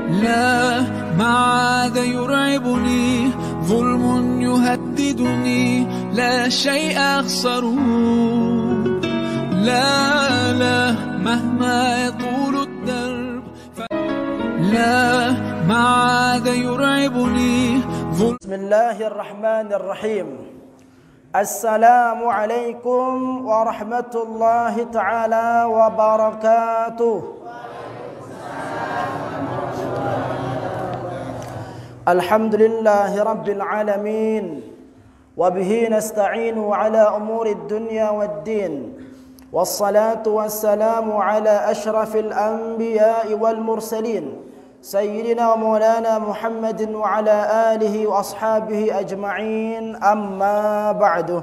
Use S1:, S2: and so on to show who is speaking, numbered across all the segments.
S1: لا ما عاد يرعبني ظلم يهددني لا شيء أخسره لا مهما يطول الدرب لا ما عاد يرعبني ظلم.
S2: بسم الله الرحمن الرحيم. السلام عليكم ورحمة الله تعالى وبركاته. الحمد لله رب العالمين وبه نستعين على أمور الدنيا والدين والصلاة والسلام على أشرف الأنبياء والمرسلين سيدنا ومولانا محمد وعلى آله وأصحابه أجمعين أما بعد.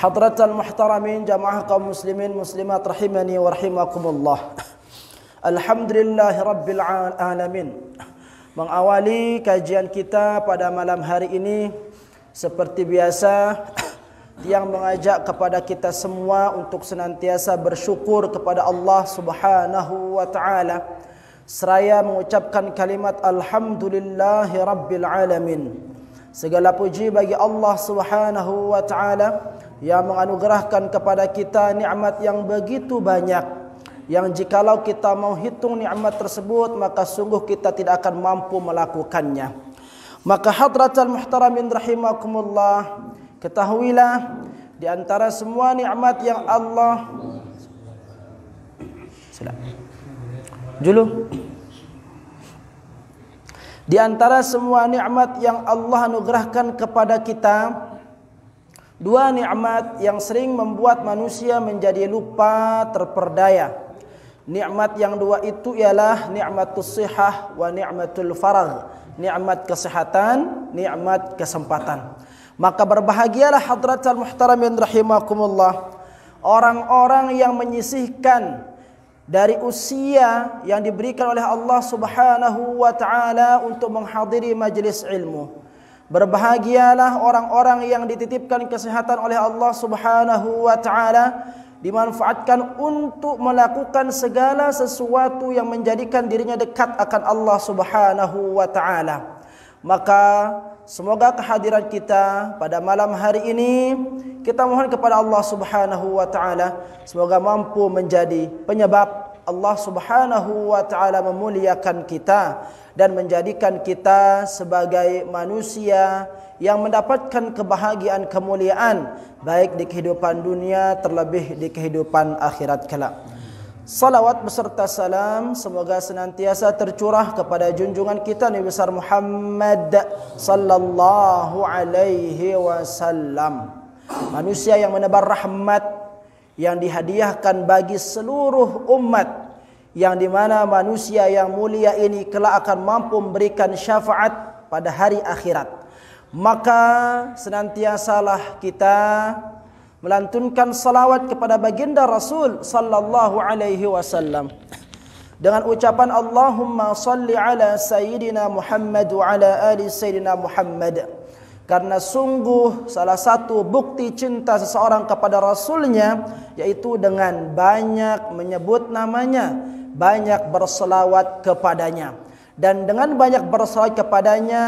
S2: حضرة المحترمين جماعة kaum muslimin muslimat rahimani wa rahimakumullah. Alhamdulillah Rabbil Alamin. Mengawali kajian kita pada malam hari ini seperti biasa yang mengajak kepada kita semua untuk senantiasa bersyukur kepada Allah Subhanahu wa taala seraya mengucapkan kalimat alhamdulillahi rabbil alamin. Segala puji bagi Allah Subhanahu wa taala yang menganugerahkan kepada kita nikmat yang begitu banyak, yang jikalau kita mau hitung nikmat tersebut maka sungguh kita tidak akan mampu melakukannya. Maka hadratal muhtaramin rahimakumullah, ketahuilah di antara semua nikmat yang Allah di antara semua nikmat yang Allah anugerahkan kepada kita, dua nikmat yang sering membuat manusia menjadi lupa terperdaya. Nikmat yang dua itu ialah nikmatus sihah wa nikmatul faragh, nikmat kesehatan, nikmat kesempatan. Maka berbahagialah hadratal muhtaramin rahimakumullah orang-orang yang menyisihkan dari usia yang diberikan oleh Allah Subhanahu wa taala untuk menghadiri majlis ilmu. Berbahagialah orang-orang yang dititipkan kesehatan oleh Allah Subhanahu wa taala, dimanfaatkan untuk melakukan segala sesuatu yang menjadikan dirinya dekat akan Allah Subhanahu wa taala. Maka semoga kehadiran kita pada malam hari ini kita mohon kepada Allah Subhanahu wa taala semoga mampu menjadi penyebab Allah Subhanahu wa taala memuliakan kita dan menjadikan kita sebagai manusia yang mendapatkan kebahagiaan kemuliaan baik di kehidupan dunia terlebih di kehidupan akhirat kelak. Salawat beserta salam semoga senantiasa tercurah kepada junjungan kita Nabi besar Muhammad sallallahu alaihi wasallam, manusia yang menebar rahmat yang dihadiahkan bagi seluruh umat, yang dimana manusia yang mulia ini kelak akan mampu memberikan syafaat pada hari akhirat. Maka senantiasalah kita melantunkan salawat kepada baginda Rasul sallallahu alaihi wasallam dengan ucapan Allahumma salli ala sayyidina Muhammad wa ala ali sayyidina Muhammad. Karena sungguh salah satu bukti cinta seseorang kepada Rasulnya yaitu dengan banyak menyebut namanya, banyak berselawat kepadanya. Dan dengan banyak berselawat kepadanya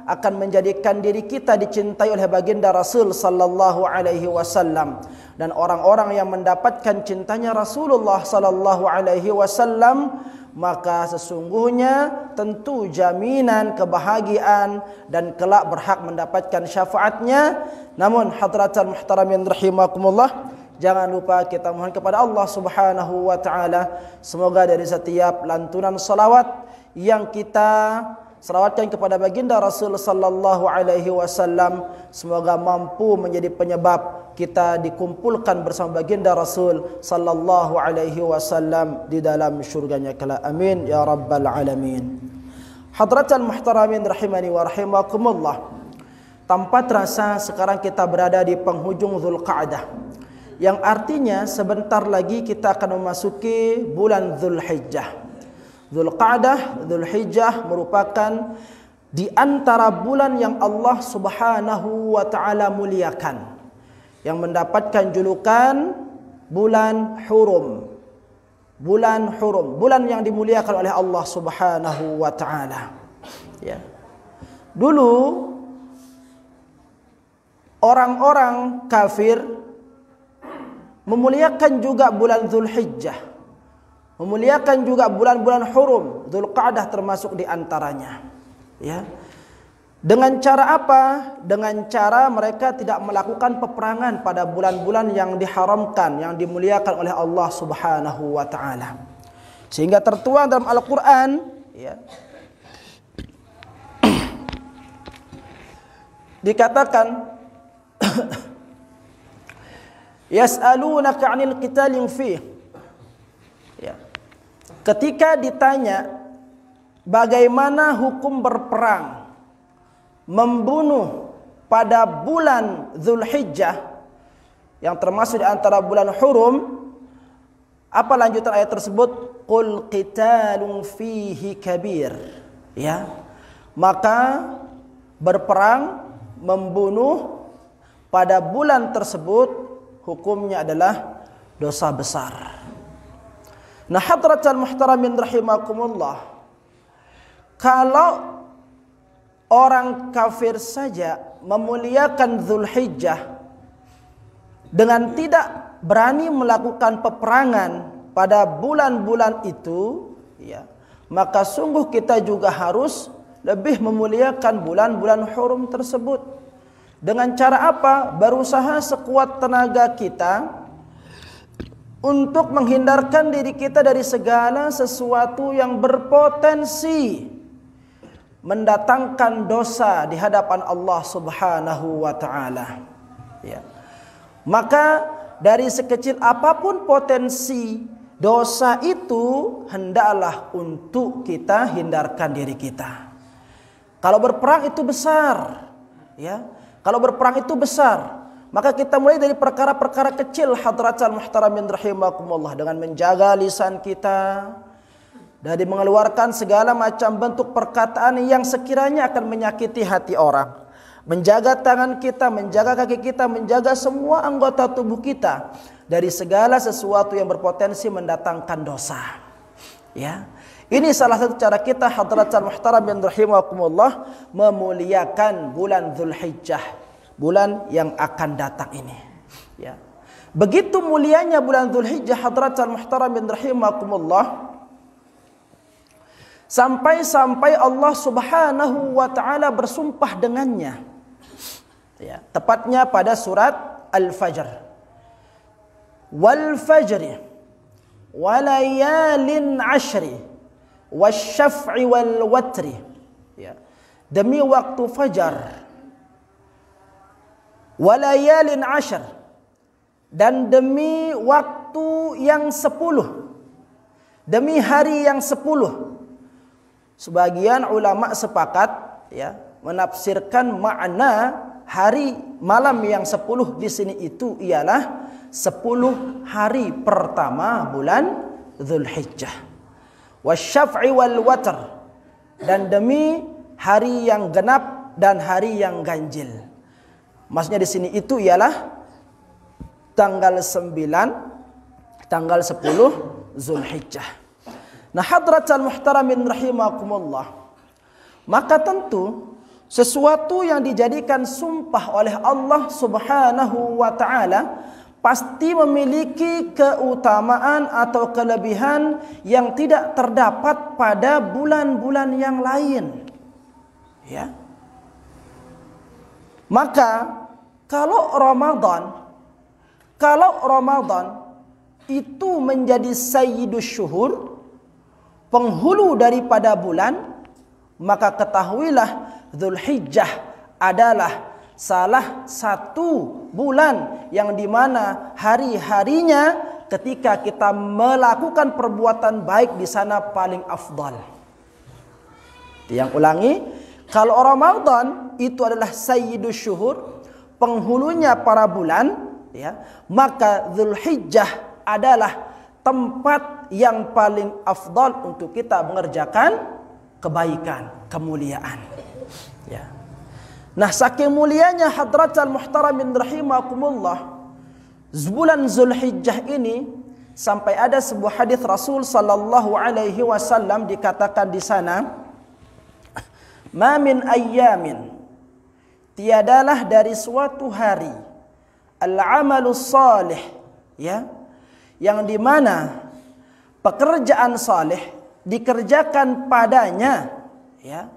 S2: akan menjadikan diri kita dicintai oleh baginda Rasul sallallahu alaihi wasallam. Dan orang-orang yang mendapatkan cintanya Rasulullah sallallahu alaihi wasallam, maka sesungguhnya tentu jaminan kebahagiaan dan kelak berhak mendapatkan syafaatnya. Namun hadratal muhtaramin rahimakumullah, jangan lupa kita mohon kepada Allah Subhanahu wa taala semoga dari setiap lantunan salawat yang kita selawatkan kepada baginda Rasul sallallahu alaihi wasallam semoga mampu menjadi penyebab kita dikumpulkan bersama baginda Rasul sallallahu alaihi wasallam di dalam syurganya kelak. Amin ya rabbal alamin. Hadratal muhtaramin rahimani wa rahimakumullah, tanpa terasa sekarang kita berada di penghujung Dzulqa'dah, yang artinya sebentar lagi kita akan memasuki bulan Dzulhijjah. Dzulqa'dah, Dzulhijjah merupakan di antara bulan yang Allah Subhanahu wa taala muliakan, yang mendapatkan julukan bulan hurum. bulan hurum, bulan yang dimuliakan oleh Allah Subhanahu wa taala. Ya. Dulu orang-orang kafir memuliakan juga bulan Dzulhijjah, memuliakan juga bulan-bulan hurum, Dzulqa'dah termasuk di antaranya. Ya. Dengan cara apa? Dengan cara mereka tidak melakukan peperangan pada bulan-bulan yang diharamkan, yang dimuliakan oleh Allah Subhanahu wa taala. Sehingga tertuang dalam Al-Qur'an, ya, dikatakan yas'alunaka 'anil qitalin fih. Ya. Ketika ditanya bagaimana hukum berperang, membunuh pada bulan Dzulhijjah yang termasuk di antara bulan hurum, apa lanjutan ayat tersebut? Qul qitalun fihi kabir. Ya. Maka berperang, membunuh pada bulan tersebut hukumnya adalah dosa besar. Nah, hadratal muhtaramin rahimakumullah, kalau orang kafir saja memuliakan Dzulhijjah dengan tidak berani melakukan peperangan pada bulan-bulan itu, ya, maka sungguh kita juga harus lebih memuliakan bulan-bulan hurum tersebut. Dengan cara apa? Berusaha sekuat tenaga kita untuk menghindarkan diri kita dari segala sesuatu yang berpotensi mendatangkan dosa di hadapan Allah Subhanahu wa taala. Ya. Maka dari sekecil apapun potensi dosa itu, hendaklah untuk kita hindarkan diri kita. Kalau berperang itu besar, ya. Kalau berperang itu besar, maka kita mulai dari perkara-perkara kecil, hadratal muhtaramin rahimakumullah, dengan menjaga lisan kita dari mengeluarkan segala macam bentuk perkataan yang sekiranya akan menyakiti hati orang. Menjaga tangan kita, menjaga kaki kita, menjaga semua anggota tubuh kita dari segala sesuatu yang berpotensi mendatangkan dosa. Ya. Ini salah satu cara kita, hadratal muhtaramin rahimakumullah, memuliakan bulan Dzulhijjah, bulan yang akan datang ini. Ya. Begitu mulianya bulan Dzulhijjah, hadratal muhtaramin rahimakumullah, sampai-sampai Allah Subhanahu wa taala bersumpah dengannya. Ya, tepatnya pada surat Al-Fajr. Wal fajri walayalin ashri wasyaf'i wal watri. Ya. Demi waktu fajar, walayalin ashr, dan demi waktu yang 10, demi hari yang 10. Sebagian ulama sepakat, ya, menafsirkan makna hari malam yang 10 di sini itu ialah 10 hari pertama bulan Dzulhijjah. Wasyaf'i wal watr, dan demi hari yang genap dan hari yang ganjil. Maksudnya di sini itu ialah tanggal 9, tanggal 10 Dzulhijjah. Nah, hadratal muhtaramin rahimakumullah, maka tentu sesuatu yang dijadikan sumpah oleh Allah Subhanahu wa taala pasti memiliki keutamaan atau kelebihan yang tidak terdapat pada bulan-bulan yang lain. Ya. Maka kalau Ramadan itu menjadi sayyidus syuhur, penghulu daripada bulan, maka ketahuilah Dzulhijjah adalah salah satu bulan yang dimana hari-harinya ketika kita melakukan perbuatan baik di sana paling afdal. Yang ulangi, kalau Ramadan itu adalah sayyidus syuhur, penghulunya para bulan, ya, maka Dzulhijjah adalah tempat yang paling afdal untuk kita mengerjakan kebaikan, kemuliaan. Ya. Nah, saking mulianya hadratal muhtaramin rahimakumullah, bulan Dzulhijjah ini sampai ada sebuah hadis Rasul sallallahu alaihi wasallam dikatakan di sana, "Ma min ayyamin," tiadalah dari suatu hari, al-amalus salih, ya, yang di mana pekerjaan saleh dikerjakan padanya, ya,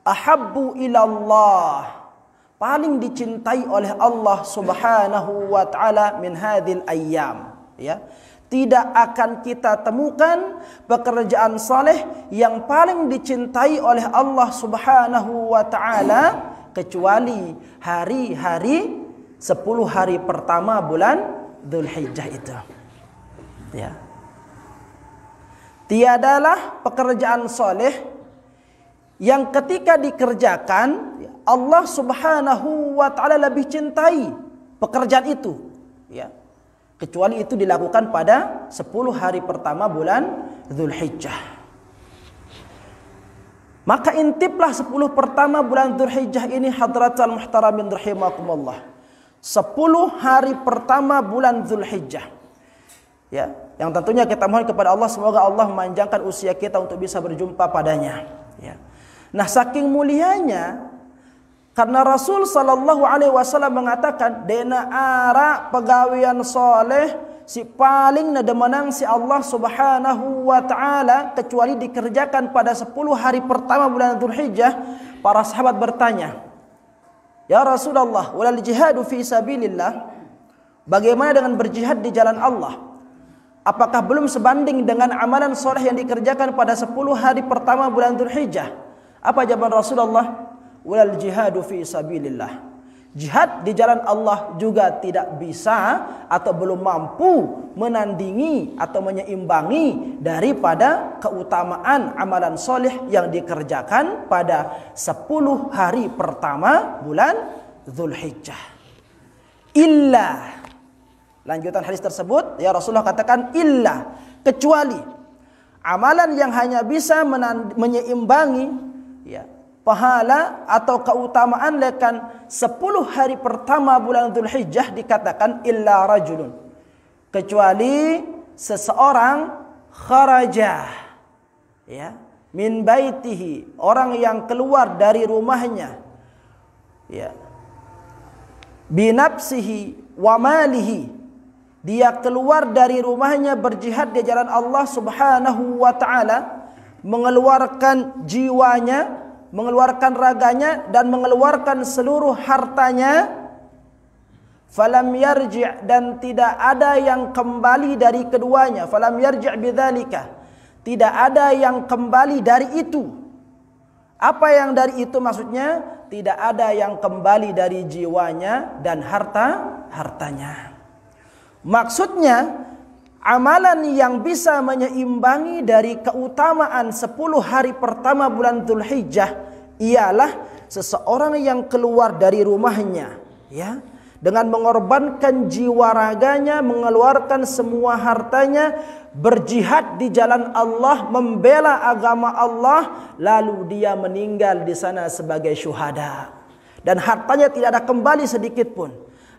S2: ahabbu ilallah, paling dicintai oleh Allah Subhanahu wa taala min hadhil ayyam, ya. Tidak akan kita temukan pekerjaan saleh yang paling dicintai oleh Allah Subhanahu wa taala kecuali hari-hari 10 hari pertama bulan Dzulhijjah itu. Ya. Tiadalah pekerjaan saleh yang ketika dikerjakan Allah Subhanahu wa taala lebih cintai pekerjaan itu, ya, kecuali itu dilakukan pada 10 hari pertama bulan Dzulhijjah. Maka intiplah 10 pertama bulan Dzulhijjah ini hadratal muhtaramin rahimakumullah. 10 hari pertama bulan Dzulhijjah, ya, yang tentunya kita mohon kepada Allah semoga Allah memanjangkan usia kita untuk bisa berjumpa padanya, ya. Nah, saking mulianya, karena Rasul sallallahu alaihi wasallam mengatakan, "Dena ara pegawian soleh si paling nademenang si Allah Subhanahu wa taala kecuali dikerjakan pada 10 hari pertama bulan Dzulhijjah." Para sahabat bertanya, "Ya Rasulullah, walal jihadu fi sabilillah?" Bagaimana dengan berjihad di jalan Allah? Apakah belum sebanding dengan amalan soleh yang dikerjakan pada 10 hari pertama bulan Dzulhijjah? Apa jawaban Rasulullah? Walal jihadu fi sabilillah. Jihad di jalan Allah juga tidak bisa atau belum mampu menandingi atau menyeimbangi daripada keutamaan amalan soleh yang dikerjakan pada 10 hari pertama bulan Dzulhijjah. Illa, lanjutan hadis tersebut, ya Rasulullah katakan illa, kecuali amalan yang hanya bisa menyeimbangi, ya, pahala atau keutamaan lekan 10 hari pertama bulan Dzulhijjah dikatakan illa rajulun, kecuali seseorang kharaja, ya, min baitihi, orang yang keluar dari rumahnya, ya, binafsihi wa malihi, dia keluar dari rumahnya berjihad di jalan Allah Subhanahu wa taala, mengeluarkan jiwanya, mengeluarkan raganya dan mengeluarkan seluruh hartanya, falam yarji', dan tidak ada yang kembali dari keduanya, falam yarji' bidzalika, tidak ada yang kembali dari itu. Apa yang dari itu maksudnya? Tidak ada yang kembali dari jiwanya dan hartanya. Maksudnya amalan yang bisa menyeimbangi dari keutamaan 10 hari pertama bulan Dzulhijjah ialah seseorang yang keluar dari rumahnya, ya, dengan mengorbankan jiwa raganya, mengeluarkan semua hartanya, berjihad di jalan Allah, membela agama Allah, lalu dia meninggal di sana sebagai syuhada dan hartanya tidak ada kembali sedikit pun.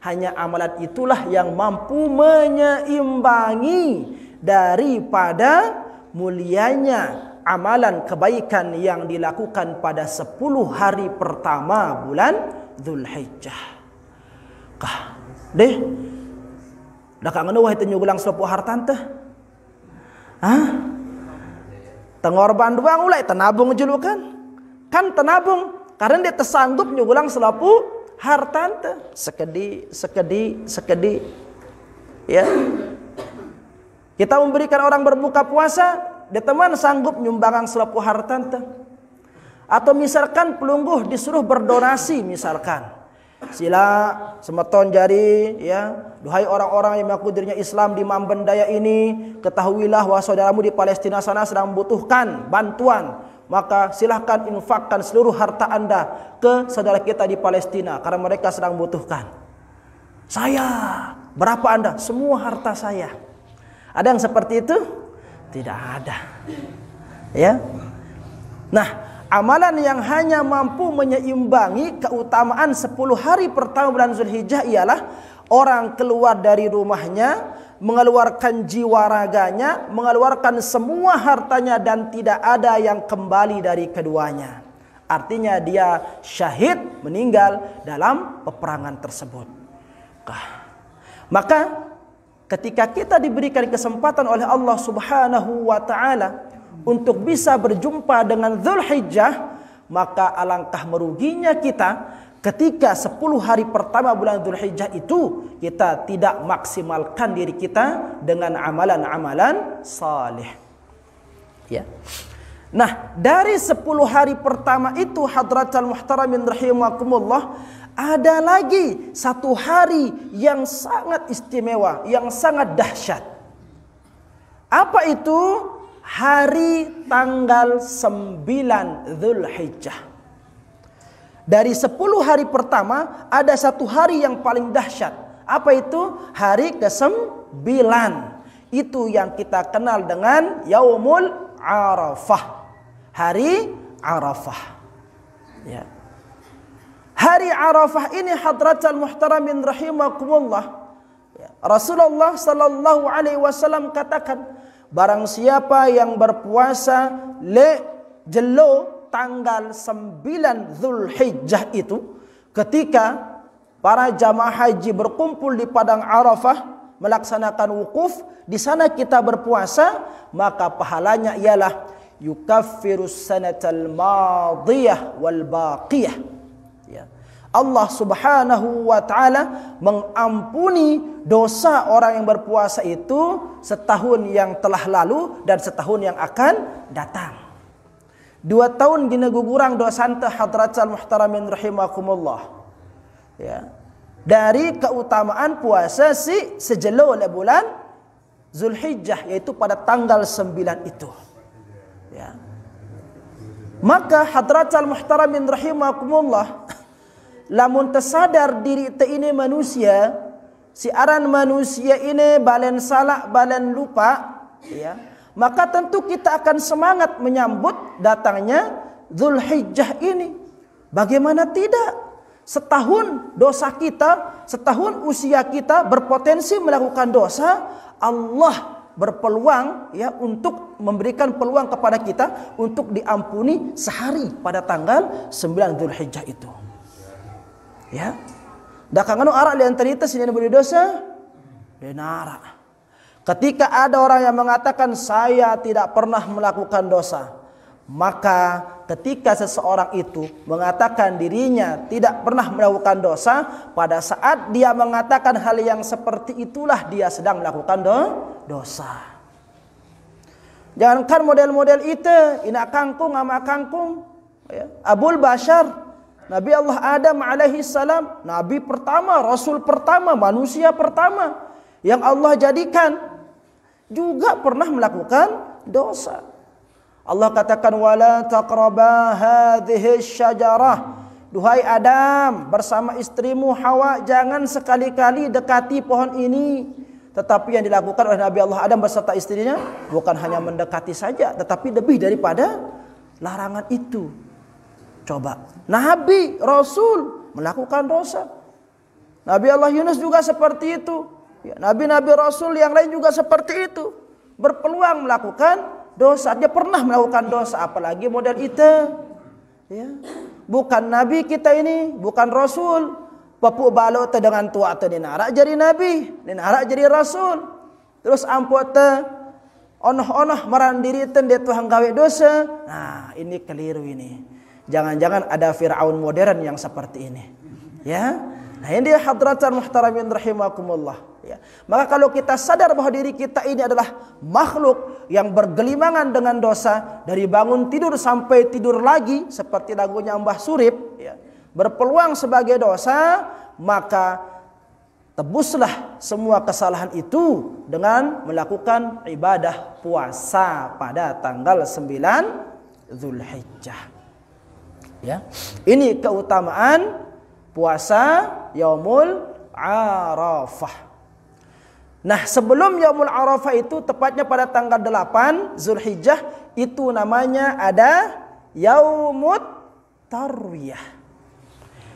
S2: Hanya amalan itulah yang mampu menyeimbangi daripada mulianya amalan kebaikan yang dilakukan pada 10 hari pertama bulan Dzulhijjah. Kah, deh, dah kangen wah itu nyugulang 10 hartan teh. Hah? Tengorban doang ulai tenabung julukan. Kan tenabung karena dia tersanggup nyugulang 10 hartante, sekedi, ya. Kita memberikan orang berbuka puasa, dia teman sanggup nyumbangan 10 hartante. Atau misalkan pelungguh disuruh berdonasi, misalkan, sila semeton jari, ya, duhai orang-orang yang mengaku dirinya Islam di Mambendaya ini, ketahuilah bahwa saudaramu di Palestina sana sedang membutuhkan bantuan. Maka silahkan infakkan seluruh harta anda ke saudara kita di Palestina karena mereka sedang membutuhkan. Saya, berapa anda? Semua harta saya. Ada yang seperti itu? Tidak ada. Ya. Nah, amalan yang hanya mampu menyeimbangi keutamaan 10 hari pertama bulan Dzulhijjah ialah orang keluar dari rumahnya mengeluarkan jiwa raganya, mengeluarkan semua hartanya dan tidak ada yang kembali dari keduanya. Artinya dia syahid, meninggal dalam peperangan tersebut. Maka ketika kita diberikan kesempatan oleh Allah Subhanahu wa taala untuk bisa berjumpa dengan Dzulhijjah, maka alangkah meruginya kita ketika 10 hari pertama bulan Dzulhijjah itu kita tidak maksimalkan diri kita dengan amalan-amalan saleh. Ya. Nah, dari 10 hari pertama itu hadratal muhtaramin rahimakumullah, ada lagi 1 hari yang sangat istimewa, yang sangat dahsyat. Apa itu? Hari tanggal 9 Dzulhijjah. Dari 10 hari pertama ada 1 hari yang paling dahsyat. Apa itu? Hari ke-9. Itu yang kita kenal dengan Yaumul Arafah. Hari Arafah. Ya. Hari Arafah ini hadratal muhtaramin rahimakumullah. Ya. Rasulullah sallallahu alaihi wasallam katakan, barang siapa yang berpuasa jelo tanggal 9 Dzulhijjah itu, ketika para jamaah haji berkumpul di padang Arafah melaksanakan wukuf, di sana kita berpuasa, maka pahalanya ialah yukaffirus sanatal madiyah wal baqiyah. Ya. Allah Subhanahu wa taala mengampuni dosa orang yang berpuasa itu setahun yang telah lalu dan setahun yang akan datang. 2 tahun gina gugurang dosa anta hadratal muhtaramin rahimakumullah. Ya. Dari keutamaan puasa sejelo oleh bulan Dzulhijjah, yaitu pada tanggal 9 itu. Ya. Maka hadratal muhtaramin rahimakumullah, lamun tersadar diri te ini manusia, si aran manusia ini balen salah balen lupa, ya, maka tentu kita akan semangat menyambut datangnya Dzulhijjah ini. Bagaimana tidak? Setahun dosa kita, setahun usia kita berpotensi melakukan dosa, Allah berpeluang ya untuk memberikan peluang kepada kita untuk diampuni sehari pada tanggal 9 Dzulhijjah itu. Ya. Da kangano ara lian terita sini boleh dosa? Denara. Ketika ada orang yang mengatakan saya tidak pernah melakukan dosa, maka ketika seseorang itu mengatakan dirinya tidak pernah melakukan dosa, pada saat dia mengatakan hal yang seperti itulah dia sedang melakukan dosa. Jangankan model-model itu, ina kangkung ama kangkung, ya. Abul Bashar, Nabi Allah Adam alaihi salam, nabi pertama, rasul pertama, manusia pertama yang Allah jadikan, juga pernah melakukan dosa. Allah katakan wala taqraba hadhihi syajarah, duhai Adam bersama istrimu Hawa, jangan sekali-kali dekati pohon ini. Tetapi yang dilakukan oleh Nabi Allah Adam beserta istrinya bukan hanya mendekati saja, tetapi lebih daripada larangan itu. Coba, Nabi, Rasul melakukan dosa. Nabi Allah Yunus juga seperti itu. Ya, Nabi-Nabi Rasul yang lain juga seperti itu. Berpeluang melakukan dosa. Dia pernah melakukan dosa, apalagi model itu. Ya. Bukan Nabi kita ini, bukan Rasul. Papu balo te dengan tua te dinara jadi Nabi, dinara jadi Rasul. Terus ampo te onoh-onoh marandiri te dia Tuhan gawe dosa. Nah, ini keliru ini. Jangan-jangan ada Fir'aun modern yang seperti ini. Ya. Nah, ini dia hadratan muhtaramin rahimakumullah. Ya. Maka kalau kita sadar bahwa diri kita ini adalah makhluk yang bergelimangan dengan dosa, dari bangun tidur sampai tidur lagi, seperti lagunya Mbah Surip, ya, berpeluang sebagai dosa, maka tebuslah semua kesalahan itu dengan melakukan ibadah puasa pada tanggal 9 Dzulhijjah. Ya. Ini keutamaan puasa Yaumul Arafah. Nah, sebelum Yaumul Arafah itu, tepatnya pada tanggal 8 Dzulhijjah, itu namanya ada Yaumut Tarwiyah.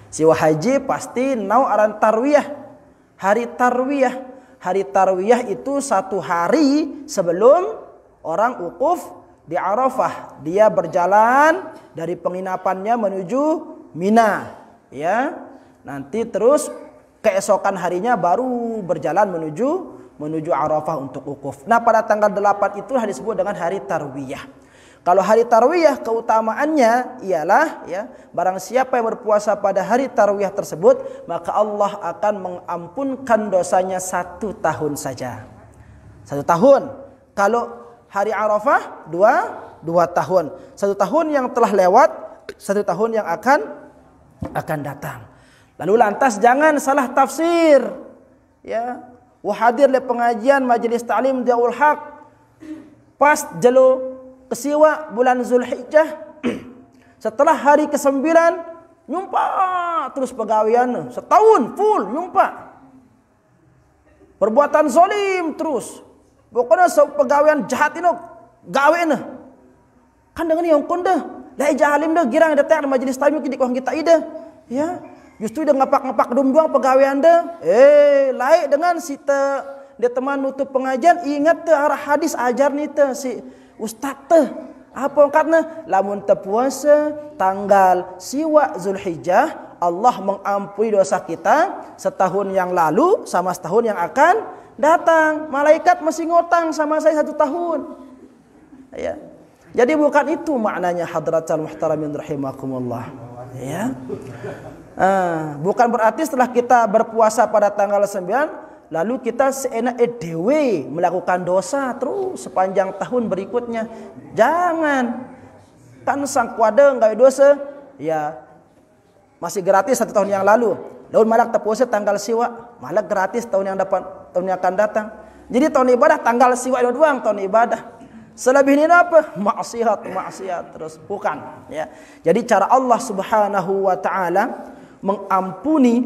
S2: Si haji pasti nau aran tarwiyah, hari tarwiyah. Hari tarwiyah itu 1 hari sebelum orang wukuf di Arafah. Dia berjalan dari penginapannya menuju Mina, ya. Nanti terus keesokan harinya baru berjalan menuju Arafah untuk wukuf. Nah, pada tanggal 8 itu disebut dengan hari tarwiyah. Kalau hari tarwiyah keutamaannya ialah, ya, barang siapa yang berpuasa pada hari tarwiyah tersebut, maka Allah akan mengampunkan dosanya 1 tahun saja. 1 tahun. Kalau hari Arafah 2 tahun. 1 tahun yang telah lewat, 1 tahun yang akan datang. Lalu lantas jangan salah tafsir, ya. Wahadir le pengajian majelis ta'lim Diaul Haq pas jelo kesiwa bulan Zulhijjah setelah hari ke-9 nyumpa terus pegawaian setahun full nyumpa. Perbuatan zalim terus. Pokoknya pegawaian jahat ini gawe ne. Kan dengan yang konda. Lai jahalim dah girang datang majelis ta'lim kita ida. Ya. Justru dia ngapak-ngapak dum-duang pegawai anda. Laik dengan sita dia teman nutup pengajian ingat te arah hadis ajar ni te si ustaz te. Apa katna? Lamun terpuasa tanggal siwa Zulhijjah, Allah mengampuni dosa kita setahun yang lalu sama setahun yang akan datang. Malaikat masih ngotang sama saya 1 tahun. Ya. Jadi bukan itu maknanya hadratal muhtaramin rahimakumullah. Ya. Bukan berarti setelah kita berpuasa pada tanggal 9 lalu kita seenak dewe melakukan dosa terus sepanjang tahun berikutnya. Jangan. Kan sang kuada enggak dosa, ya masih gratis 1 tahun yang lalu. Lalu malah terpuasa tanggal siwa, malah gratis tahun yang akan datang. Jadi tahun ibadah tanggal siwa itu doang tahun ibadah. Selebihnya apa? Maksiat terus bukan, ya. Jadi cara Allah Subhanahu wa taala mengampuni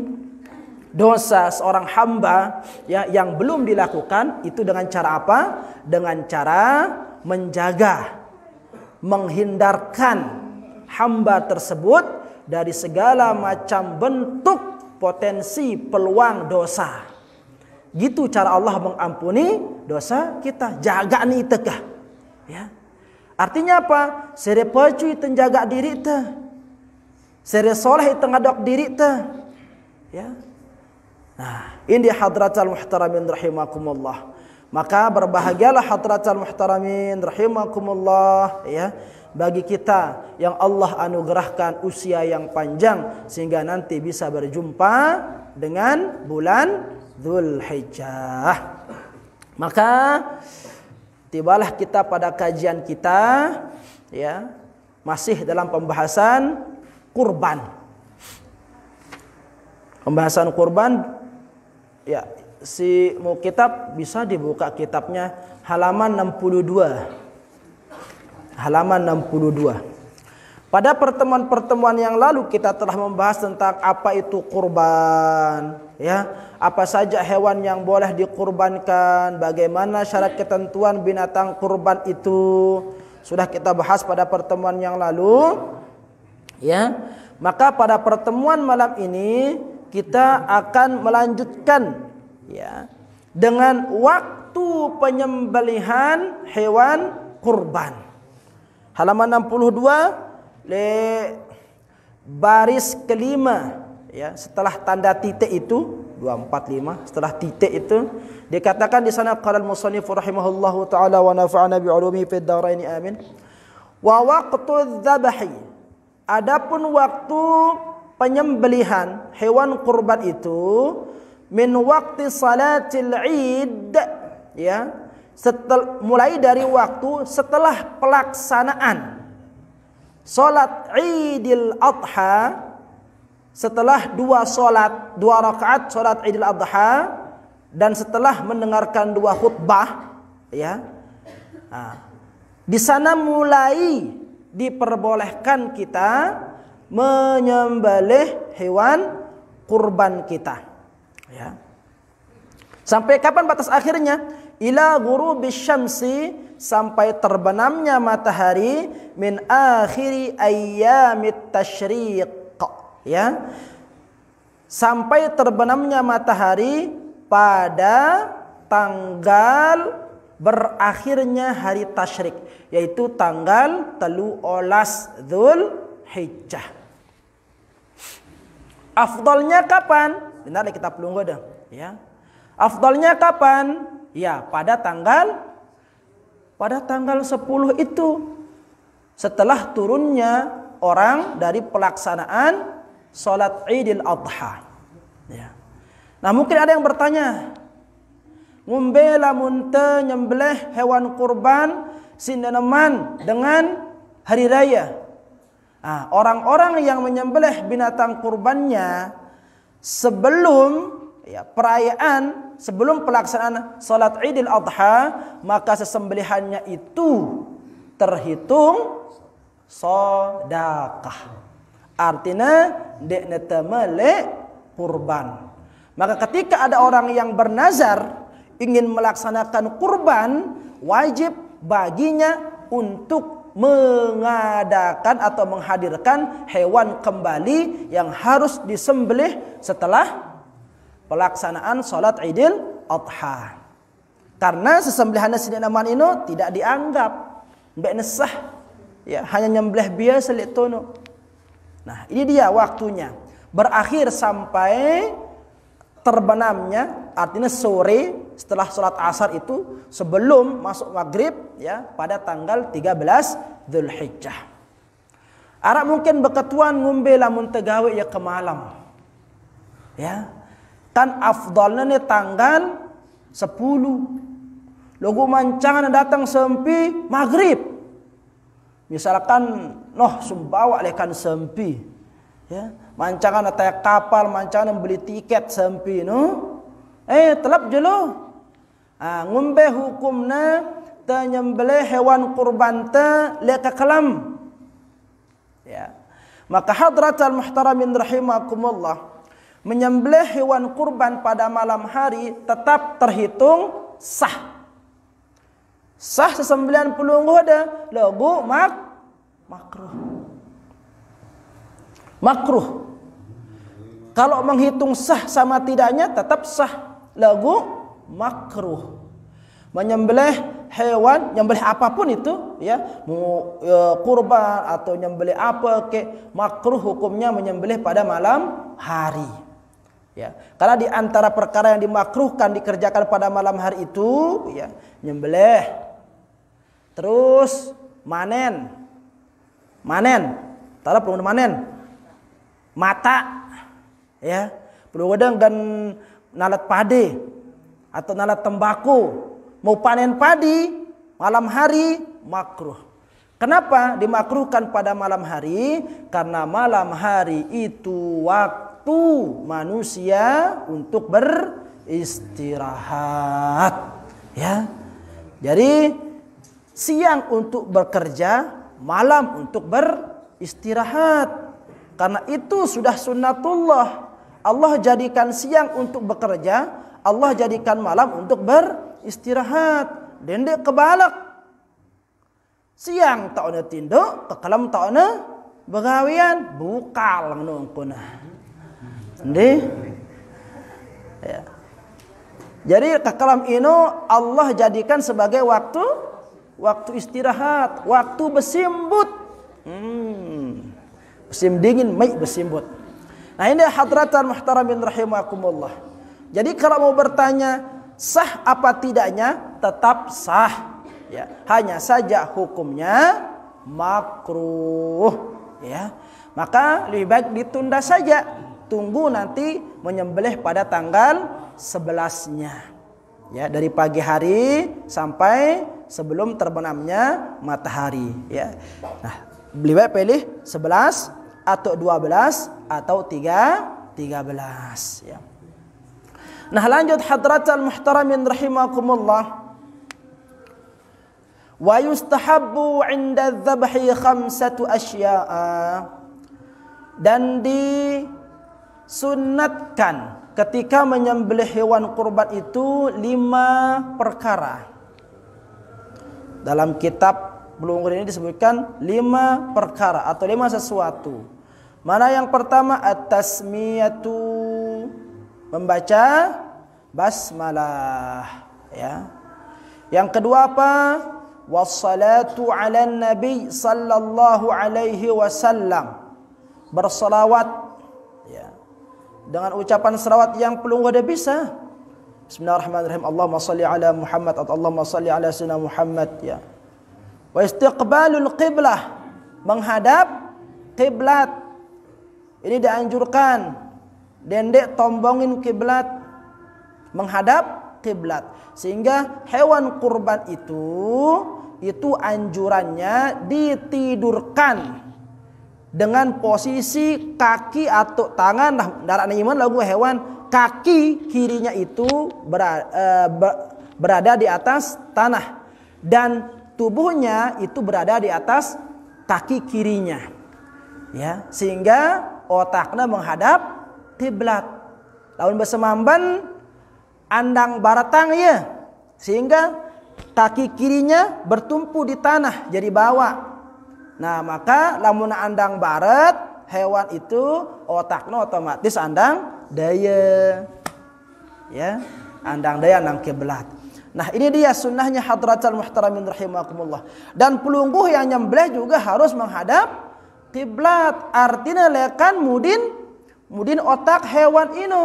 S2: dosa seorang hamba, ya, yang belum dilakukan itu dengan cara apa? Dengan cara menjaga, menghindarkan hamba tersebut dari segala macam bentuk potensi peluang dosa. Gitu cara Allah mengampuni dosa kita. Jaga ni tekah, ya. Artinya apa? Sere pacu tenjaga diri te. Sere soleh tengadok diri te, ya. Nah, ini hadratal muhtaramin rahimakumullah. Maka berbahagialah hadratal muhtaramin rahimakumullah, ya, bagi kita yang Allah anugerahkan usia yang panjang sehingga nanti bisa berjumpa dengan bulan Zulhijjah. Maka tibalah kita pada kajian kita, ya, masih dalam pembahasan kurban. Pembahasan kurban, ya, si mau kitab bisa dibuka kitabnya halaman 62. Halaman 62. Pada pertemuan-pertemuan yang lalu kita telah membahas tentang apa itu kurban, ya. Apa saja hewan yang boleh dikurbankan, bagaimana syarat ketentuan binatang kurban itu. Sudah kita bahas pada pertemuan yang lalu. Ya, maka pada pertemuan malam ini kita akan melanjutkan, ya, dengan waktu penyembelihan hewan kurban. Halaman 62 baris kelima, ya, setelah tanda titik itu 245, setelah titik itu dikatakan di sana qala al-musannif rahimahullahu taala wa nafa'ana bi 'ulumihi fid dharain amin. Wa waqtu dzabhi, adapun waktu penyembelihan hewan kurban itu min waqti salatil Id, ya, mulai dari waktu setelah pelaksanaan salat Idul Adha, setelah 2 rakaat salat Idul Adha dan setelah mendengarkan 2 khutbah, ya. Di sana mulai diperbolehkan kita menyembelih hewan kurban kita, ya. Sampai kapan batas akhirnya? Ila ghurubis syamsi, sampai terbenamnya matahari, min akhiri ayyamit tasyriq, ya. Sampai terbenamnya matahari pada tanggal berakhirnya hari tasyrik, yaitu tanggal 13 Dzulhijjah. Afdalnya kapan? Benar kita pelunggu dah, ya. Afdalnya kapan? Ya, pada tanggal 10 itu. Setelah turunnya orang dari pelaksanaan salat Idul Adha. Ya. Nah, mungkin ada yang bertanya, ngombe lamun teu nyembelih hewan kurban sineneman dengan hari raya. Nah, orang-orang yang menyembelih binatang kurbannya sebelum perayaan, sebelum pelaksanaan salat Idul Adha, maka sesembelihannya itu terhitung sedekah. Artinya dekna temele kurban. Maka ketika ada orang yang bernazar ingin melaksanakan kurban, wajib baginya untuk mengadakan atau menghadirkan hewan kembali yang harus disembelih setelah pelaksanaan salat Idul Adha. Karena sesembelihan sinenaman ini tidak dianggap mbek nesah, ya, hanya nyembelih biasa letono. Nah, ini dia waktunya. Berakhir sampai terbenamnya, artinya sore setelah sholat asar itu, sebelum masuk maghrib, ya, pada tanggal 13 Dzulhijjah. Arab mungkin beketuan ngombe lamun tegawe ya ke malam. Ya. Kan afdalnya nih tanggal 10. Logo mancangan datang sempi maghrib. Misalkan sumbawa lekan sempi. Ya, mancangan ataya kapal, mancangan beli tiket sempi telap je lo. Ngombe hukumna ta nyembelih hewan kurban ta leka kelam. Ya. Maka hadratal muhtaramin rahimakumullah, menyembelih hewan kurban pada malam hari tetap terhitung sah. Sah sesembelihan pelungguh ada logo makruh. Makruh. Kalau menghitung sah sama tidaknya tetap sah. Lagu makruh. Menyembelih hewan, nyembelih apapun itu, ya, mau kurban atau nyembelih apa ke, makruh hukumnya menyembelih pada malam hari. Ya, karena di antara perkara yang dimakruhkan dikerjakan pada malam hari itu, ya, nyembelih, terus manen, tara perlu manen, mata, ya, perlu dengan nalat padi atau nalat tembakau, mau panen padi malam hari makruh. Kenapa dimakruhkan pada malam hari? Karena malam hari itu waktu manusia untuk beristirahat, ya. Jadi siang untuk bekerja, malam untuk beristirahat. Karena itu sudah sunnatullah. Allah jadikan siang untuk bekerja, Allah jadikan malam untuk beristirahat. Dendek kebalak. Siang tak ada tinduk, kekalam tak ada begawian, bukal nungkuna. Ya. Jadi kekalam ini Allah jadikan sebagai waktu istirahat, waktu bersimbut. Musim dingin, mai bersimbut. Nah, ini hadratan muhtaramin rahimakumullah. Jadi kalau mau bertanya sah apa tidaknya, tetap sah. Ya, hanya saja hukumnya makruh. Ya, maka lebih baik ditunda saja. Tunggu nanti menyembelih pada tanggal 11-nya. Ya, dari pagi hari sampai sebelum terbenamnya matahari. Ya, nah, lebih baik pilih 11 atau 12 atau 13, ya. Nah, lanjut hadratal muhtaramin rahimakumullah. Wa yustahabbu 'inda dzabhi khamsatu asya'a. Dan disunnatkan ketika menyembelih hewan kurban itu 5 perkara. Dalam kitab Bulughul ini disebutkan 5 perkara atau 5 sesuatu. Mana yang pertama? At-tasmiyatu, membaca basmalah, Ya. Yang kedua apa? Wassalatu 'alan nabi sallallahu alaihi wasallam. Berselawat, ya, dengan ucapan selawat yang pelungguh dia bisa. Bismillahirrahmanirrahim. Allahumma salli ala Muhammad atau Allahumma salli ala sayyidina Muhammad, ya. Wa istiqbalul qiblah, menghadap kiblat. Ini dianjurkan. Dendek tombongin kiblat, menghadap kiblat. Sehingga hewan kurban itu anjurannya ditidurkan dengan posisi kaki atau tangan darat iman lagu hewan, kaki kirinya itu berada di atas tanah dan tubuhnya itu berada di atas kaki kirinya, ya, sehingga otaknya menghadap kiblat. Lawan bersemamban andang baratang, ya, sehingga kaki kirinya bertumpu di tanah jadi bawah. Nah, maka lamun andang barat hewan itu otaknya otomatis andang daya, ya, andang daya nang kiblat. Nah, ini dia sunnahnya hadratul muhtaramin rahimakumullah. Dan pelungguh yang nyembelih juga harus menghadap kiblat. Artinya lekan mudin otak hewan ini.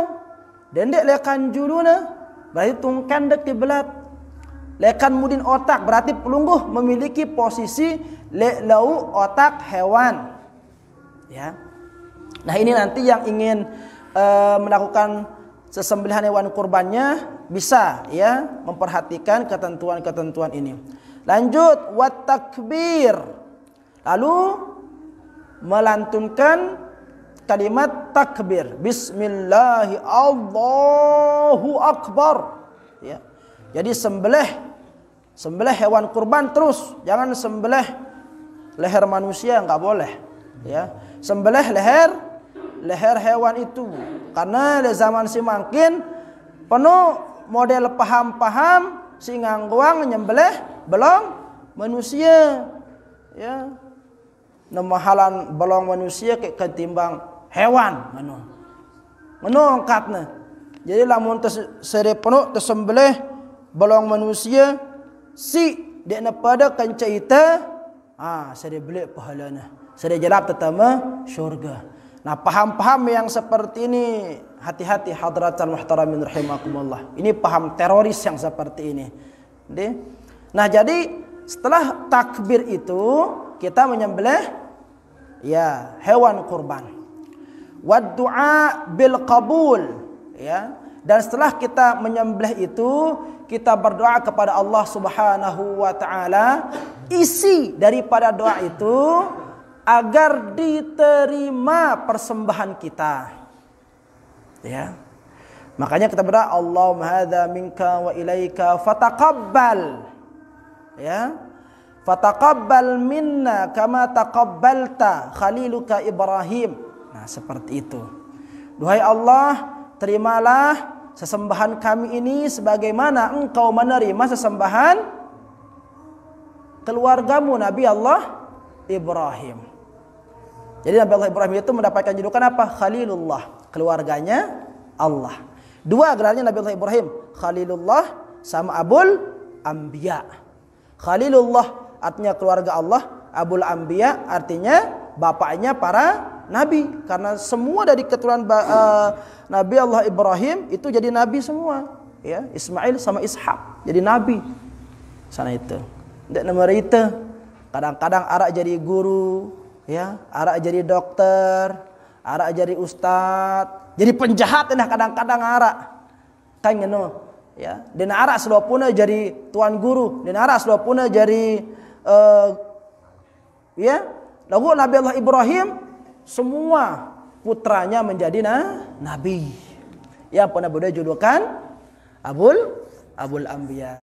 S2: Dendek lekan juluna berarti tungkan dek kiblat. Lekan mudin otak berarti pelungguh memiliki posisi lau otak hewan, ya. Nah, ini nanti yang ingin melakukan sesembelihan hewan kurbannya bisa, ya, memperhatikan ketentuan-ketentuan ini. Lanjut, wat takbir, lalu melantunkan kalimat takbir, bismillahi Allahu akbar, ya. Jadi sembelih hewan kurban terus, jangan sembelih leher manusia, enggak boleh, ya. Sembelih leher hewan itu, karena di zaman si makin penuh model paham-paham si ngangguang nyembelih belong manusia, ya. Nemahalan belong manusia kayak ketimbang hewan manu angkatna. Jadi lamun sere penuh tersembelih belong manusia si dia pada kancaita, saya beli pahalana, saya jalap tetama syurga. Nah, paham-paham yang seperti ini hati-hati hadratul muhtaramin rahimakumullah. Ini paham teroris yang seperti ini. Nah, jadi setelah takbir itu kita menyembelih, ya, hewan kurban. Wad du'a bil qabul, ya. Dan setelah kita menyembelih itu, kita berdoa kepada Allah Subhanahu wa taala. Isi daripada doa itu agar diterima persembahan kita, ya. Makanya kita berdoa, Allahumma hadza minka wa ilaika fataqabbal, ya. Fataqabbal minna kama taqabbalta khaliluka Ibrahim. Nah, seperti itu. Duhai Allah, terimalah sesembahan kami ini sebagaimana engkau menerima sesembahan keluargamu Nabi Allah Ibrahim. Jadi Nabi Allah Ibrahim itu mendapatkan julukan apa? Khalilullah, keluarganya Allah. Dua gelarnya Nabi Allah Ibrahim, Khalilullah sama Abul Anbiya. Khalilullah artinya keluarga Allah, Abul Anbiya artinya bapaknya para nabi, karena semua dari keturunan Nabi Allah Ibrahim itu jadi nabi semua, ya. Ismail sama Ishak jadi nabi. Sana itu. Ndak nama itu. Kadang-kadang arak jadi guru, ya, arak jadi dokter, arak jadi ustad, jadi penjahat lah kadang-kadang arak. Kan ngono, ya. Dan arak selopuna jadi tuan guru, dan arak selopuna jadi ya, lagu Nabi Allah Ibrahim semua putranya menjadi nabi. Ya, pernah beliau julukan Abul Anbiya.